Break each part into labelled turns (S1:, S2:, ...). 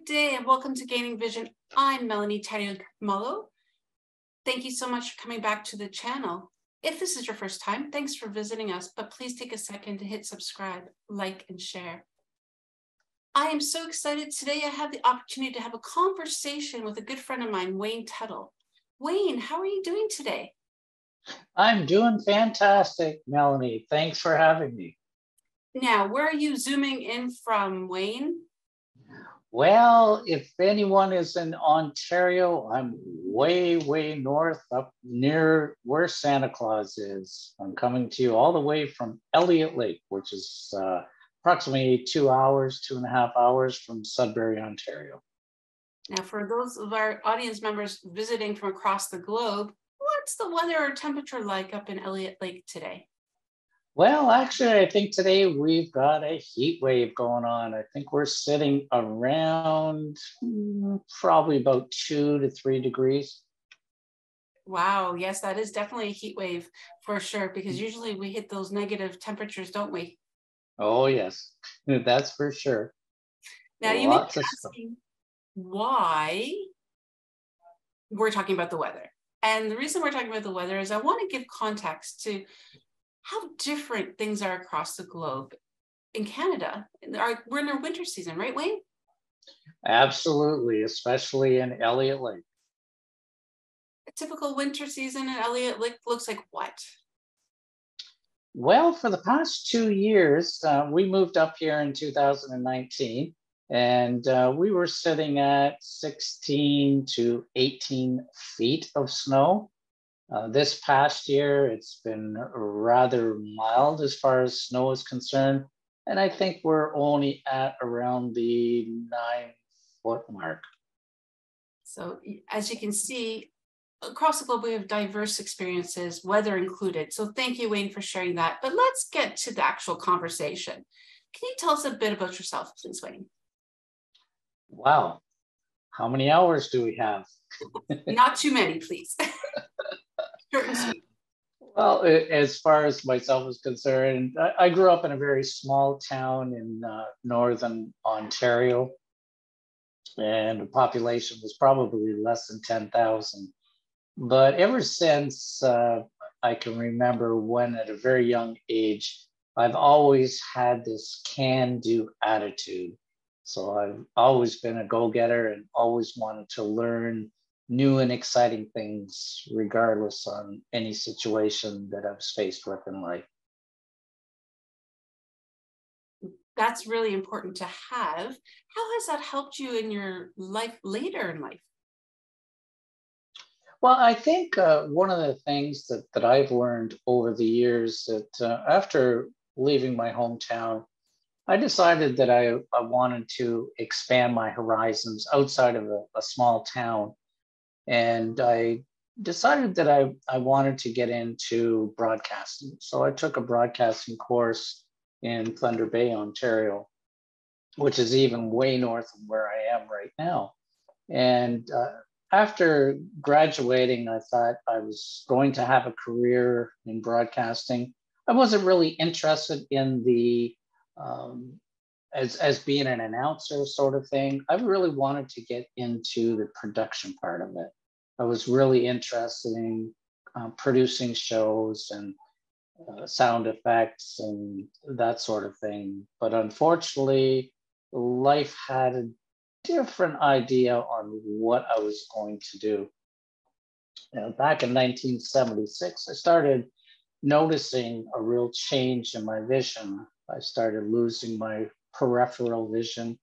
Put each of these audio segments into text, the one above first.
S1: day and welcome to Gaining Vision. I'm Melanie Taddeo-Nxumalo. Thank you so much for coming back to the channel. If this is your first time, thanks for visiting us, but please take a second to hit subscribe, like, and share. I am so excited. Today I have the opportunity to have a conversation with a good friend of mine, Wayne Tuttle. Wayne, how are you doing today?
S2: I'm doing fantastic, Melanie. Thanks for having me.
S1: Now, where are you zooming in from, Wayne?
S2: Well, if anyone is in Ontario, I'm way north up near where Santa Claus is. I'm coming to you all the way from Elliott Lake, which is approximately 2.5 hours from Sudbury, Ontario.
S1: Now, for those of our audience members visiting from across the globe, what's the weather or temperature like up in Elliott Lake today?
S2: Well, actually, I think today we've got a heat wave going on. I think we're sitting around probably about 2 to 3 degrees.
S1: Wow, yes, that is definitely a heat wave for sure, because usually we hit those negative temperatures, don't we?
S2: Oh, yes, that's for sure.
S1: Now, you may be asking why we're talking about the weather. And the reason we're talking about the weather is I want to give context to how different things are across the globe. In Canada, we're in our winter season, right, Wayne?
S2: Absolutely, especially in Elliott Lake.
S1: A typical winter season in Elliott Lake looks like what?
S2: Well, for the past 2 years, we moved up here in 2019, and we were sitting at 16 to 18 feet of snow. This past year, it's been rather mild as far as snow is concerned. And I think we're only at around the 9-foot mark.
S1: So as you can see, across the globe, we have diverse experiences, weather included. So thank you, Wayne, for sharing that. But let's get to the actual conversation. Can you tell us a bit about yourself, please, Wayne?
S2: Wow. How many hours do we have?
S1: Not too many, please. Short and sweet.
S2: Well, as far as myself is concerned, I grew up in a very small town in northern Ontario, and the population was probably less than 10,000. But ever since I can remember when at a very young age, I've always had this can-do attitude. So I've always been a go-getter and always wanted to learn new and exciting things, regardless on any situation that I was faced with in life.
S1: That's really important to have. How has that helped you in your life later in life?
S2: Well, I think one of the things that I've learned over the years that after leaving my hometown, I decided that I wanted to expand my horizons outside of a small town. And I decided that I wanted to get into broadcasting. So I took a broadcasting course in Thunder Bay, Ontario, which is even way north of where I am right now. And after graduating, I thought I was going to have a career in broadcasting. I wasn't really interested in the as being an announcer sort of thing. I really wanted to get into the production part of it. I was really interested in producing shows and sound effects and that sort of thing. But unfortunately, life had a different idea on what I was going to do. Back in 1976, I started noticing a real change in my vision. I started losing my peripheral vision,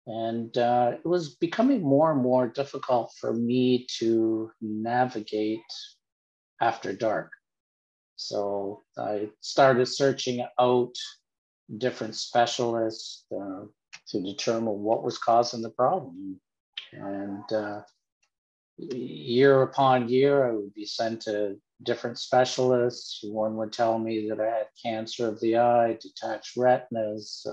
S2: and it was becoming more and more difficult for me to navigate after dark. So I started searching out different specialists to determine what was causing the problem. And year upon year, I would be sent to different specialists. One would tell me that I had cancer of the eye, detached retinas,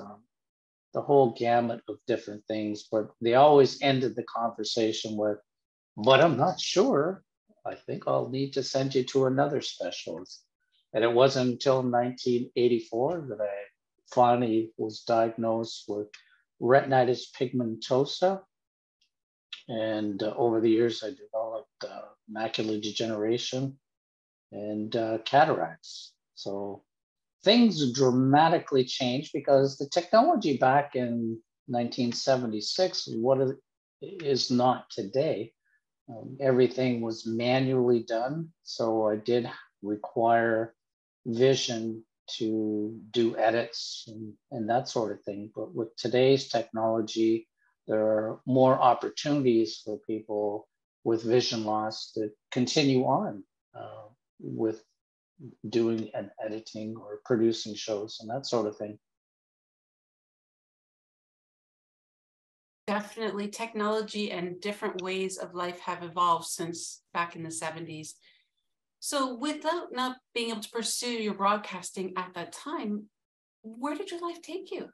S2: the whole gamut of different things, but they always ended the conversation with, but I'm not sure. I think I'll need to send you to another specialist. And it wasn't until 1984 that I finally was diagnosed with retinitis pigmentosa, And over the years, I developed macular degeneration and cataracts. So things dramatically changed because the technology back in 1976, is not today. Everything was manually done. So I did require vision to do edits and that sort of thing. But with today's technology, there are more opportunities for people with vision loss to continue on with doing and editing or producing shows and that sort of thing.
S1: Definitely, technology and different ways of life have evolved since back in the 70s. So without not being able to pursue your broadcasting at that time, where did your life take you?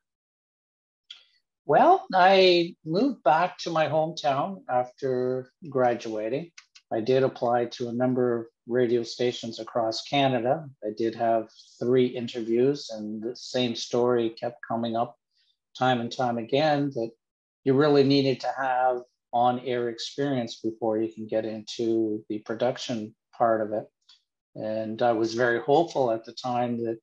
S2: Well, I moved back to my hometown after graduating. I did apply to a number of radio stations across Canada. I did have 3 interviews, and the same story kept coming up time and time again, that you really needed to have on-air experience before you can get into the production part of it. And I was very hopeful at the time that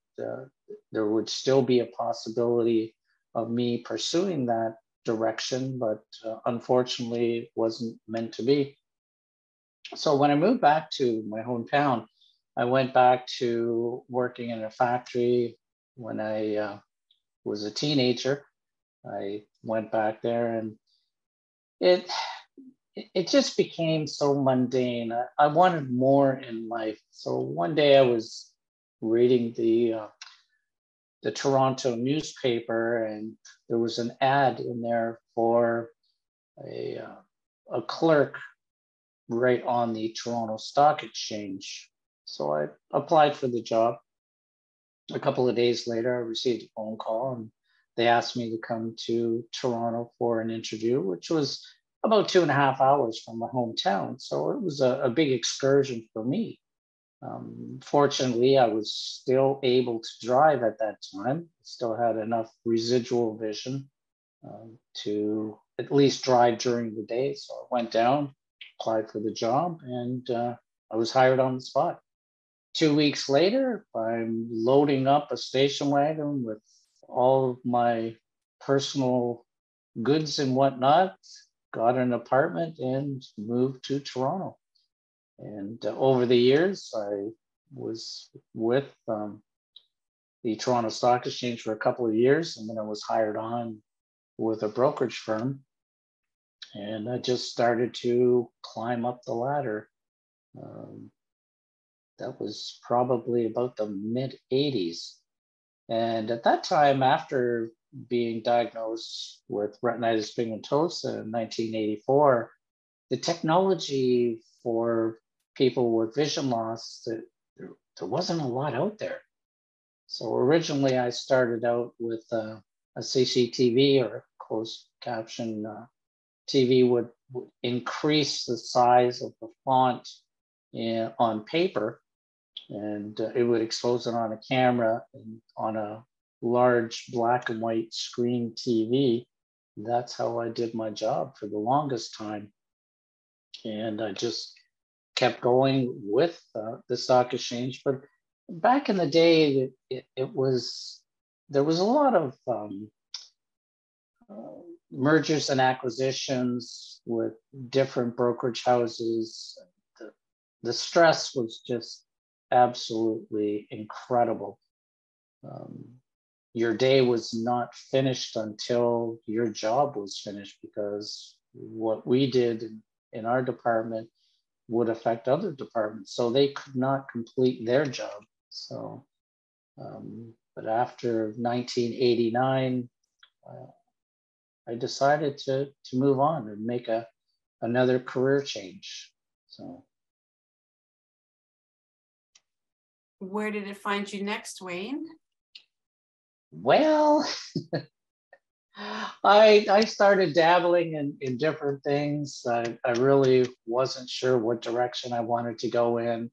S2: there would still be a possibility of me pursuing that direction, but unfortunately it wasn't meant to be. So when I moved back to my hometown, I went back to working in a factory when I was a teenager. I went back there, and it just became so mundane. I wanted more in life. So one day I was reading the Toronto newspaper, and there was an ad in there for a clerk right on the Toronto Stock Exchange. So I applied for the job. A couple of days later, I received a phone call, and they asked me to come to Toronto for an interview, which was about 2.5 hours from my hometown. So it was a big excursion for me. Fortunately, I was still able to drive at that time. Still had enough residual vision to at least drive during the day. So I went down, applied for the job, and I was hired on the spot. 2 weeks later, I'm loading up a station wagon with all of my personal goods and whatnot, got an apartment, and moved to Toronto. And over the years, I was with the Toronto Stock Exchange for a couple of years, and then I was hired on with a brokerage firm. And I just started to climb up the ladder. That was probably about the mid 80s. And at that time, after being diagnosed with retinitis pigmentosa in 1984, the technology for people with vision loss, there wasn't a lot out there. So originally I started out with a CCTV, or closed caption TV would increase the size of the font on paper, and it would expose it on a camera and on a large black and white screen TV. That's how I did my job for the longest time. And I just kept going with the stock exchange. But back in the day, there was a lot of mergers and acquisitions with different brokerage houses. The stress was just absolutely incredible. Your day was not finished until your job was finished, because what we did in our department would affect other departments, so they could not complete their job. So, but after 1989, I decided to move on and make another career change. So,
S1: where did it find you next, Wayne?
S2: Well, I started dabbling in different things. I really wasn't sure what direction I wanted to go in.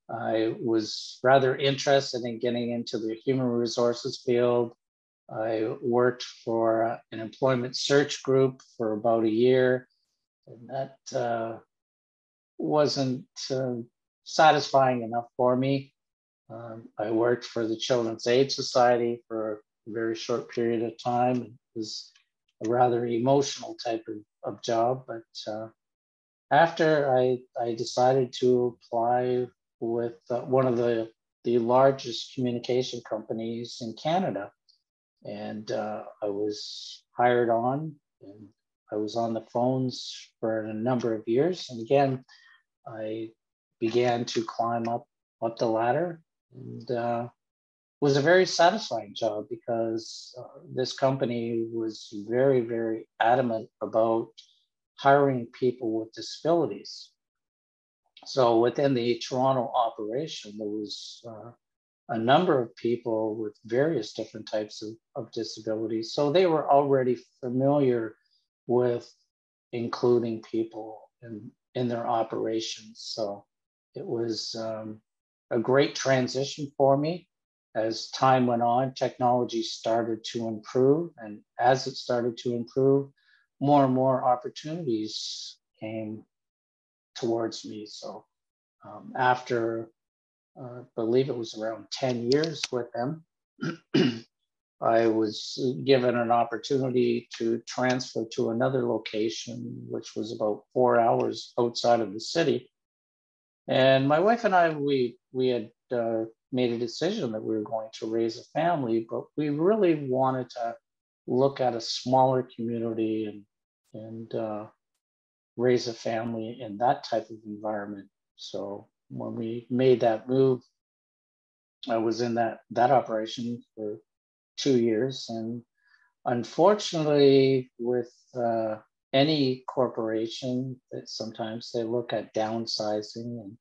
S2: I was rather interested in getting into the human resources field. I worked for an employment search group for about a year. And that wasn't satisfying enough for me. I worked for the Children's Aid Society for a very short period of time. It was a rather emotional type of job, but after I decided to apply with one of the largest communication companies in Canada, and I was hired on, and I was on the phones for a number of years. And again, I began to climb up the ladder, and was a very satisfying job because this company was very, very adamant about hiring people with disabilities. So within the Toronto operation, there was a number of people with various different types of disabilities. So they were already familiar with including people in their operations. So it was a great transition for me. As time went on, technology started to improve. And as it started to improve, more and more opportunities came towards me. So after, I believe it was around 10 years with them, I was given an opportunity to transfer to another location, which was about 4 hours outside of the city. And my wife and I, we had made a decision that we were going to raise a family, but we really wanted to look at a smaller community and raise a family in that type of environment. So when we made that move, I was in that operation for 2 years, and unfortunately, with any corporation, that sometimes they look at downsizing. And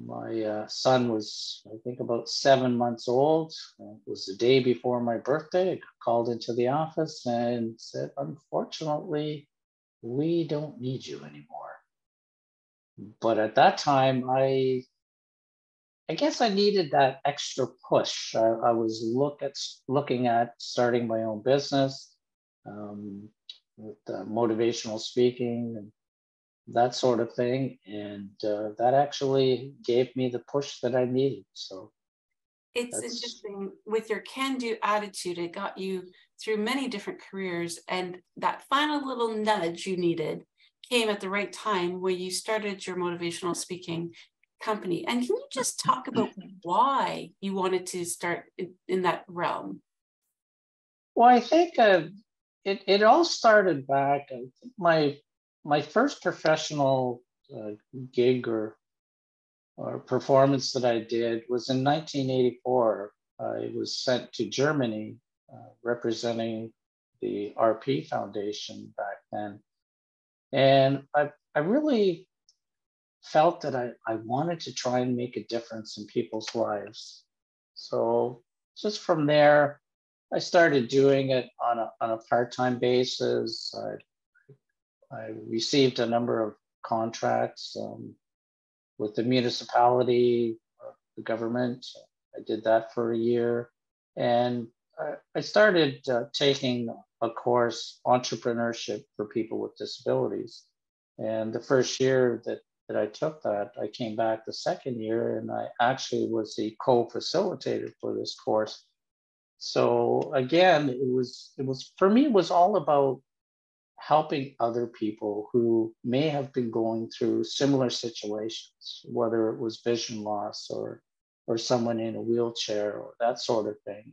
S2: my son was, I think, about 7 months old. It was the day before my birthday. I got called into the office and said, "Unfortunately, we don't need you anymore." But at that time, I guess I needed that extra push. I was looking at starting my own business, with motivational speaking and that sort of thing, and that actually gave me the push that I needed. So
S1: It's
S2: that's
S1: interesting with your can-do attitude. It got you through many different careers, and that final little nudge you needed came at the right time where you started your motivational speaking company. And can you just talk about why you wanted to start in that realm?
S2: well. I think it all started back. I think my first professional gig or performance that I did was in 1984. I was sent to Germany representing the RP Foundation back then. And I really felt that I wanted to try and make a difference in people's lives. So just from there, I started doing it on a part-time basis. I received a number of contracts with the municipality, the government. I did that for a year. And I started taking a course, entrepreneurship for people with disabilities. And the first year that I took that, I came back the second year, and I actually was the co-facilitator for this course. So again, it was for me, it was all about helping other people who may have been going through similar situations, whether it was vision loss or someone in a wheelchair or that sort of thing.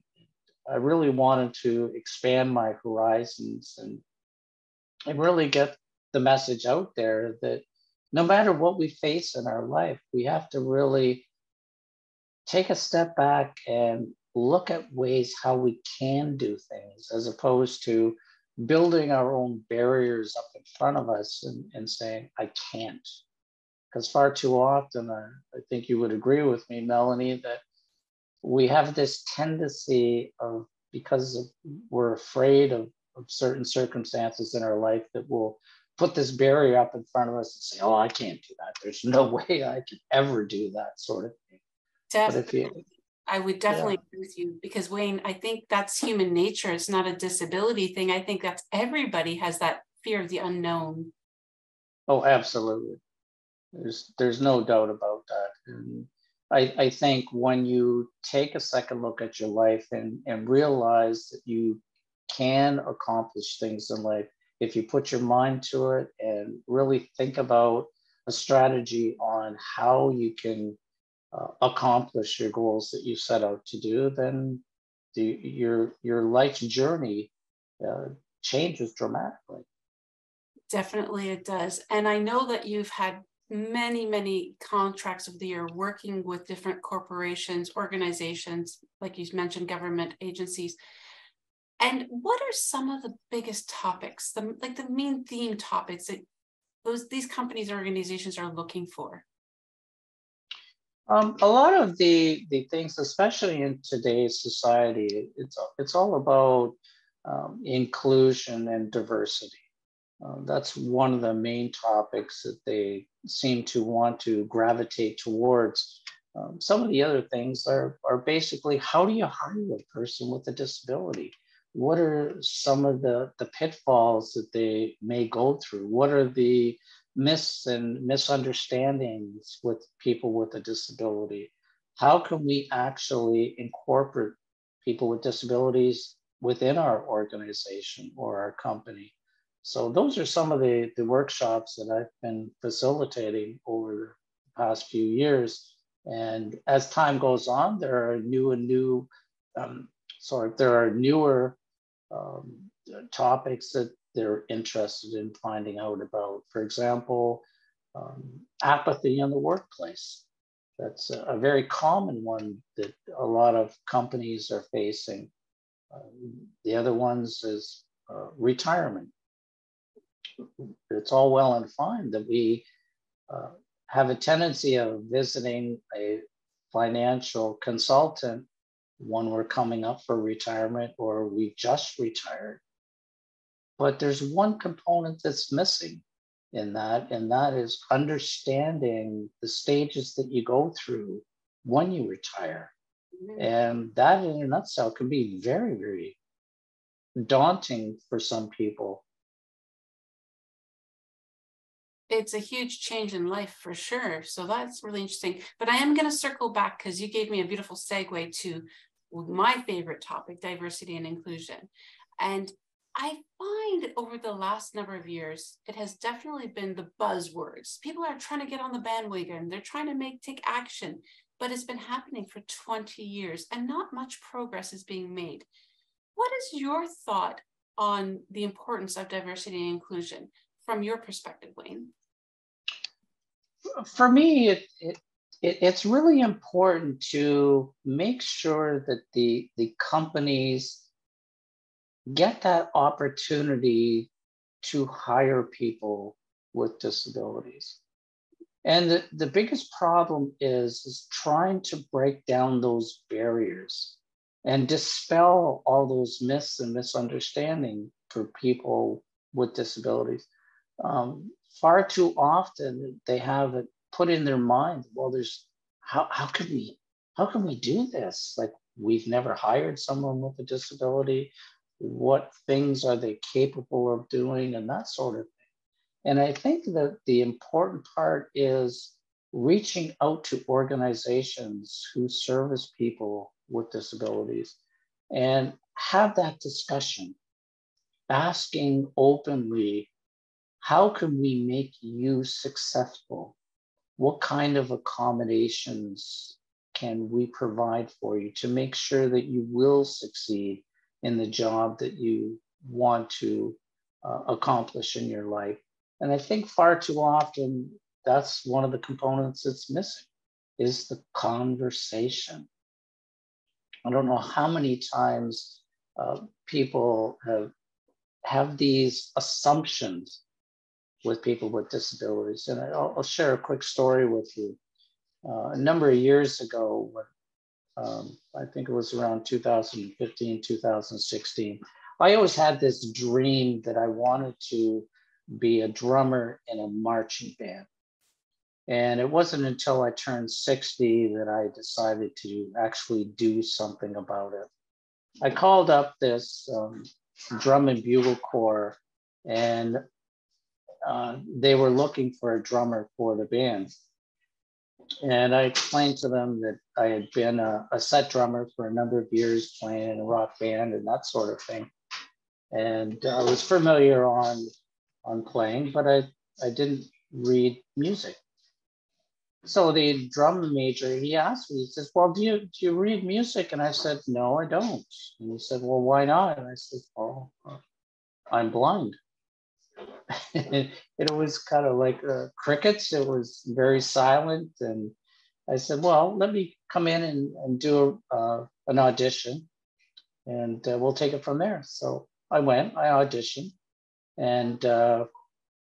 S2: I really wanted to expand my horizons and really get the message out there that no matter what we face in our life, we have to really take a step back and look at ways how we can do things, as opposed to building our own barriers up in front of us and saying, "I can't." Because far too often, I think you would agree with me, Melanie, that we have this tendency of, we're afraid of certain circumstances in our life, that will put this barrier up in front of us and say, "Oh, I can't do that. There's no way I can ever do that," sort of thing. But if you,
S1: Definitely. I would definitely
S2: yeah,
S1: agree with you, because Wayne, I think that's human nature. It's not a disability thing. I think that's everybody has that fear of the unknown.
S2: Oh, absolutely. There's no doubt about that. And I think when you take a second look at your life and realize that you can accomplish things in life, if you put your mind to it and really think about a strategy on how you can accomplish your goals that you set out to do, then your life's journey uh, changes dramatically.
S1: Definitely it does. And I know that you've had many, many contracts of the year working with different corporations, organizations, like you mentioned, government agencies. And what are some of the biggest topics, the main theme topics that these companies and organizations are looking for?
S2: A lot of the things, especially in today's society, it's all about inclusion and diversity. That's one of the main topics that they seem to want to gravitate towards. Some of the other things are basically, how do you hire a person with a disability? What are some of the pitfalls that they may go through? What are the myths and misunderstandings with people with a disability? How can we actually incorporate people with disabilities within our organization or our company? So those are some of the workshops that I've been facilitating over the past few years. And as time goes on, there are um, there are newer um, topics that they're interested in finding out about. For example, apathy in the workplace. That's a very common one that a lot of companies are facing. The other ones is retirement. It's all well and fine that we uh, have a tendency of visiting a financial consultant when we're coming up for retirement or we just retired. But there's one component that's missing in that, and that is understanding the stages that you go through when you retire. And that in a nutshell can be very, very daunting for some people.
S1: It's a huge change in life for sure. So that's really interesting. But I am going to circle back because you gave me a beautiful segue to my favorite topic, diversity and inclusion. And I find over the last number of years, it has definitely been the buzzwords. People are trying to get on the bandwagon. They're trying to take action, but it's been happening for 20 years and not much progress is being made. What is your thought on the importance of diversity and inclusion from your perspective, Wayne?
S2: For me, it's really important to make sure that the companies get that opportunity to hire people with disabilities. And the biggest problem is trying to break down those barriers and dispel all those myths and misunderstanding for people with disabilities. Far too often they have it put in their mind, well, there's how can we do this? Like, we've never hired someone with a disability. What things are they capable of doing, and that sort of thing. And I think that the important part is reaching out to organizations who service people with disabilities and have that discussion, asking openly, how can we make you successful? What kind of accommodations can we provide for you to make sure that you will succeed in the job that you want to accomplish in your life? And I think far too often, that's one of the components that's missing, is the conversation. I don't know how many times people have these assumptions with people with disabilities. And I'll share a quick story with you. A number of years ago, when I think it was around 2015, 2016, I always had this dream that I wanted to be a drummer in a marching band. And it wasn't until I turned 60 that I decided to actually do something about it. I called up this drum and bugle corps, and they were looking for a drummer for the band. And I explained to them that I had been a set drummer for a number of years, playing in a rock band and that sort of thing. And I was familiar on playing, but I didn't read music. So the drum major, he asked me, he says, well, do you read music? And I said, no, I don't. And he said, well, why not? And I said, oh, I'm blind. It was kind of like crickets. It was very silent. And I said, well, let me come in and do an audition, and we'll take it from there. So I went, I auditioned, and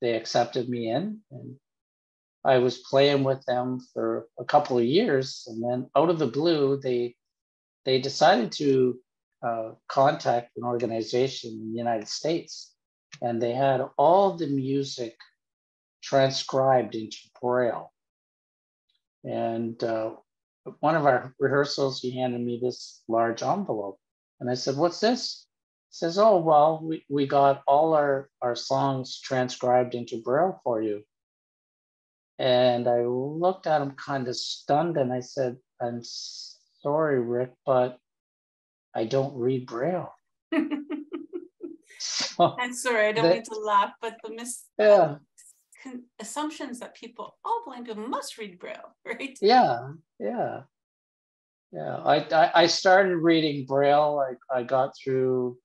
S2: they accepted me in. And I was playing with them for a couple of years. And then out of the blue, they decided to contact an organization in the United States. And they had all the music transcribed into Braille. And one of our rehearsals, he handed me this large envelope. And I said, what's this? He says, oh, well, we got all our songs transcribed into Braille for you. And I looked at him kind of stunned, and I said, I'm sorry, Rick, but I don't read Braille. So
S1: I'm sorry, I don't mean to laugh, but the assumptions that people, all blind people must read Braille, right?
S2: Yeah. I started reading Braille. I got through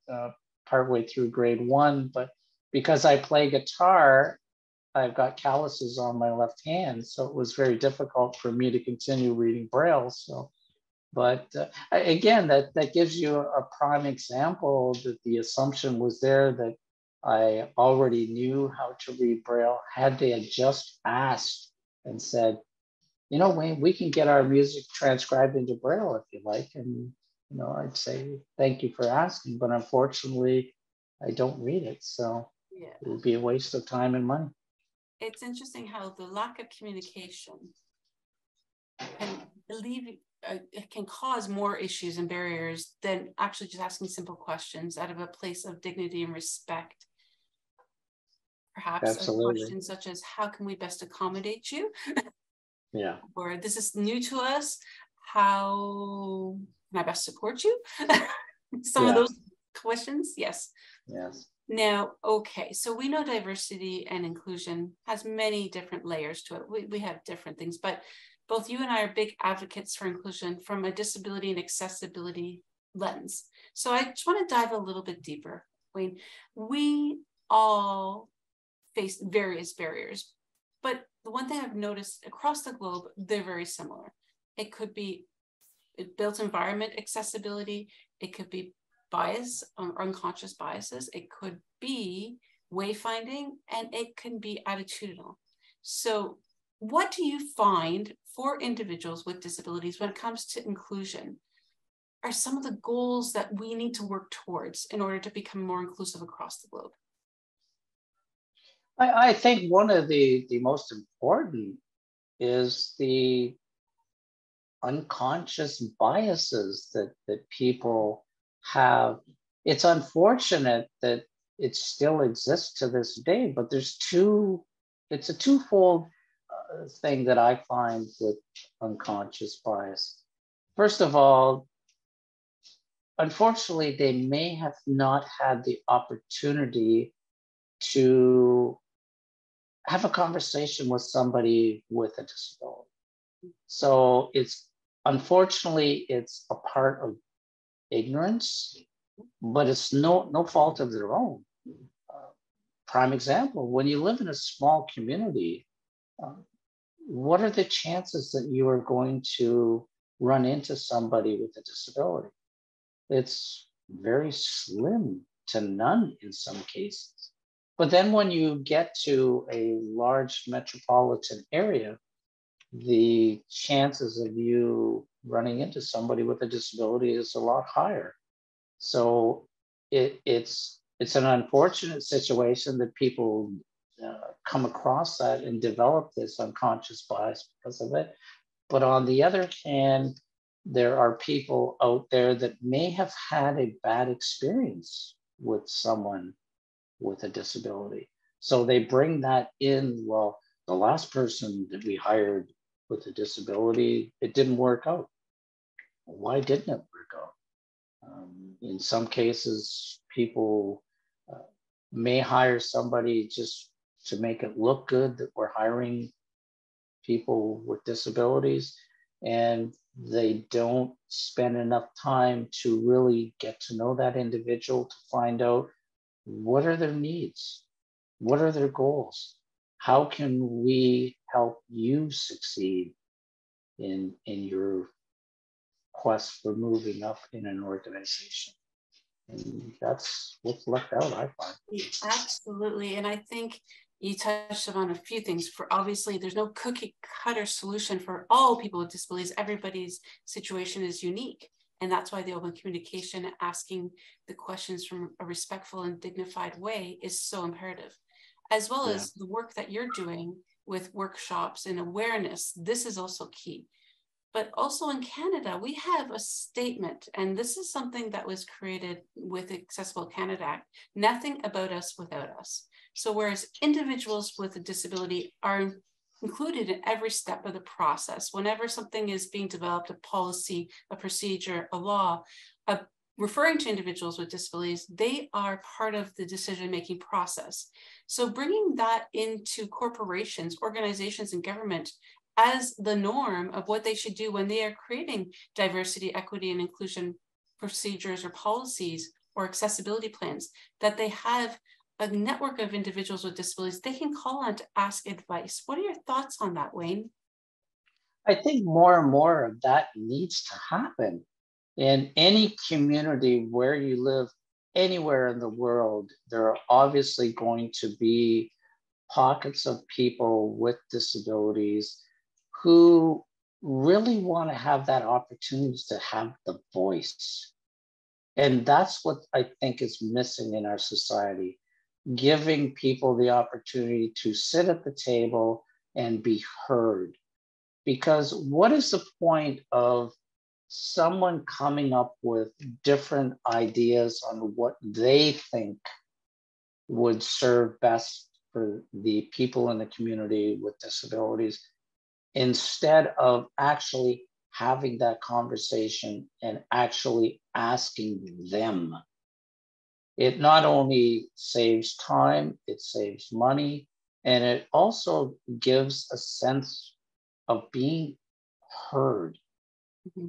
S2: partway through grade 1, but because I play guitar, I've got calluses on my left hand, so it was very difficult for me to continue reading Braille. So, but again, that gives you a prime example that the assumption was there that I already knew how to read Braille. Had they had just asked and said, you know, Wayne, we can get our music transcribed into Braille if you like, and you know, I'd say thank you for asking, but unfortunately, I don't read it, so it would be a waste of time and money.
S1: It's interesting how the lack of communication it can cause more issues and barriers than actually just asking simple questions out of a place of dignity and respect. Perhaps
S2: Absolutely.
S1: a question such as, how can we best accommodate you?
S2: Yeah.
S1: Or this is new to us. How can I best support you? Some of those questions, yes.
S2: Yes.
S1: Now, okay, so we know diversity and inclusion has many different layers to it. We have different things, but both you and I are big advocates for inclusion from a disability and accessibility lens. So I just want to dive a little bit deeper, Wayne. We all face various barriers, but the one thing I've noticed across the globe, they're very similar. It could be built environment accessibility, it could be bias or unconscious biases, it could be wayfinding, and it can be attitudinal. So what do you find for individuals with disabilities when it comes to inclusion are some of the goals that we need to work towards in order to become more inclusive across the globe?
S2: I think one of the most important is the unconscious biases that people have. It's unfortunate that it still exists to this day, but it's a twofold thing that I find with unconscious bias. First of all, unfortunately, they may have not had the opportunity to have a conversation with somebody with a disability. So unfortunately, it's a part of ignorance, but it's no fault of their own. Prime example, when you live in a small community, what are the chances that you are going to run into somebody with a disability? It's very slim to none in some cases. But then when you get to a large metropolitan area, the chances of you running into somebody with a disability is a lot higher. So it's an unfortunate situation that people come across that and develop this unconscious bias because of it. But on the other hand, there are people out there that may have had a bad experience with someone with a disability. So they bring that in. Well, the last person that we hired with a disability, it didn't work out. Why didn't it work out? In some cases, people may hire somebody just to make it look good that we're hiring people with disabilities, and they don't spend enough time to really get to know that individual to find out what are their needs, what are their goals, how can we help you succeed in your quest for moving up in an organization. And that's what's left out, I find.
S1: Absolutely. And I think you touched on a few things. For obviously, there's no cookie cutter solution for all people with disabilities. Everybody's situation is unique. And that's why the open communication, asking the questions from a respectful and dignified way is so imperative, as well as the work that you're doing with workshops and awareness. This is also key. But also in Canada, we have a statement, and this is something that was created with Accessible Canada Act, nothing about us without us. So whereas individuals with a disability are included in every step of the process, whenever something is being developed, a policy, a procedure, a law, referring to individuals with disabilities, they are part of the decision-making process. So bringing that into corporations, organizations, and government as the norm of what they should do when they are creating diversity, equity, and inclusion procedures or policies or accessibility plans, that they have a network of individuals with disabilities they can call on to ask advice. What are your thoughts on that, Wayne?
S2: I think more and more of that needs to happen. In any community where you live, anywhere in the world, there are obviously going to be pockets of people with disabilities who really want to have that opportunity to have the voice. And that's what I think is missing in our society, giving people the opportunity to sit at the table and be heard. Because what is the point of someone coming up with different ideas on what they think would serve best for the people in the community with disabilities, instead of actually having that conversation and actually asking them? It not only saves time, it saves money, and it also gives a sense of being heard.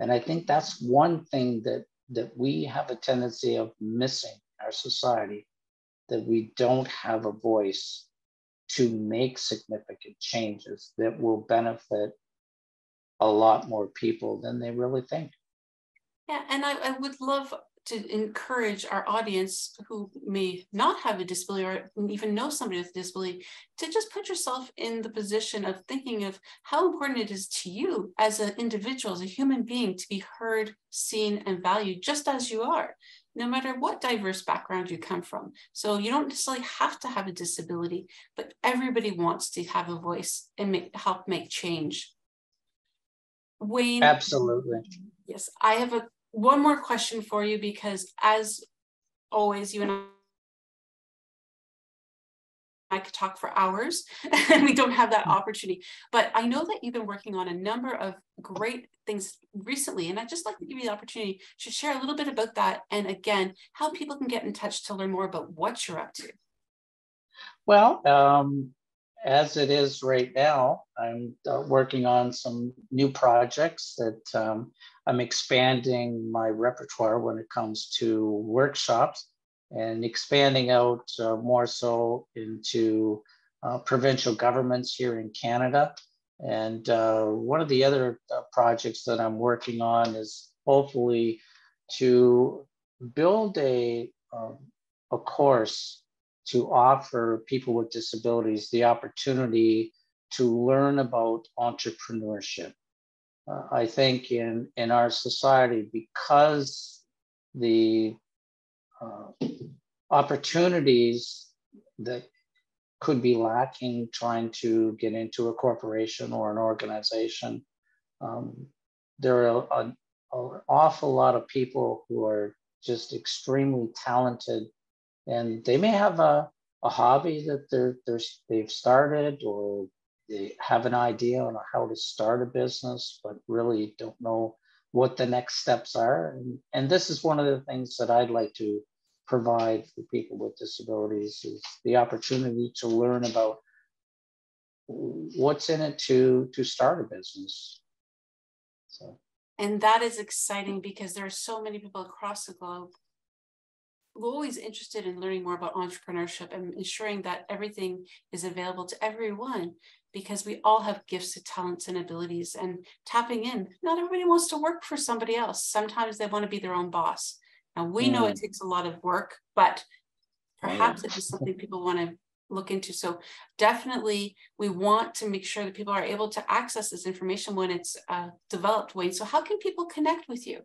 S2: And I think that's one thing that we have a tendency of missing in our society, that we don't have a voice to make significant changes that will benefit a lot more people than they really think.
S1: Yeah, and I would love to encourage our audience who may not have a disability or even know somebody with a disability to just put yourself in the position of thinking of how important it is to you as an individual, as a human being, to be heard, seen, and valued just as you are, no matter what diverse background you come from. So you don't necessarily have to have a disability, but everybody wants to have a voice and help make change. Wayne.
S2: Absolutely.
S1: Yes, I have one more question for you, because as always, you and I could talk for hours and we don't have that opportunity. But I know that you've been working on a number of great things recently, and I'd just like to give you the opportunity to share a little bit about that, and again, how people can get in touch to learn more about what you're up to.
S2: Well, as it is right now, I'm working on some new projects that I'm expanding my repertoire when it comes to workshops, and expanding out more so into provincial governments here in Canada. And one of the other projects that I'm working on is hopefully to build a course to offer people with disabilities the opportunity to learn about entrepreneurship. I think in our society, because the opportunities that could be lacking trying to get into a corporation or an organization, there are an awful lot of people who are just extremely talented, and they may have a a hobby that they've started, or they have an idea on how to start a business, but really don't know what the next steps are. And this is one of the things that I'd like to provide for people with disabilities, is the opportunity to learn about what's in it to start a business. So.
S1: And that is exciting, because there are so many people across the globe who are always interested in learning more about entrepreneurship and ensuring that everything is available to everyone, because we all have gifts and talents and abilities, and tapping in. Not everybody wants to work for somebody else. Sometimes they want to be their own boss. Now, we know it takes a lot of work, but perhaps it is something people want to look into. So definitely we want to make sure that people are able to access this information when it's developed. Wayne, so how can people connect with you?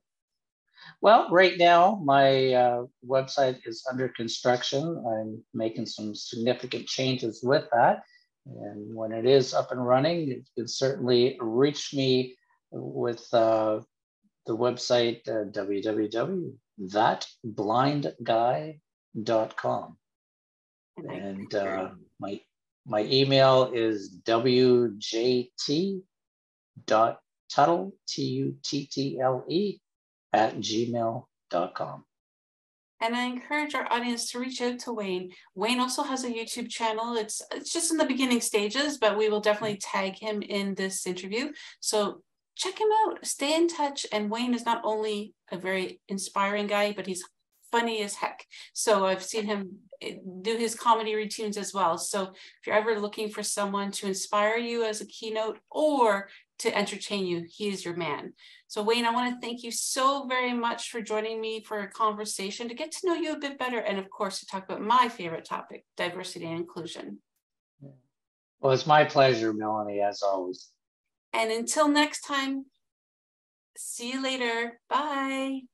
S2: Well, right now my website is under construction. I'm making some significant changes with that. And when it is up and running, you can certainly reach me with the website www.thatblindguy.com. And my email is wjt.tuttle, Tuttle, @gmail.com.
S1: And I encourage our audience to reach out to Wayne. Wayne also has a YouTube channel. It's just in the beginning stages, but we will definitely tag him in this interview. So check him out, stay in touch. And Wayne is not only a very inspiring guy, but he's funny as heck. So I've seen him do his comedy routines as well. So if you're ever looking for someone to inspire you as a keynote or to entertain you, he is your man. So Wayne, I want to thank you so very much for joining me for a conversation to get to know you a bit better, and of course to talk about my favorite topic, diversity and inclusion.
S2: Well, it's my pleasure, Melanie, as always.
S1: And until next time, see you later. Bye.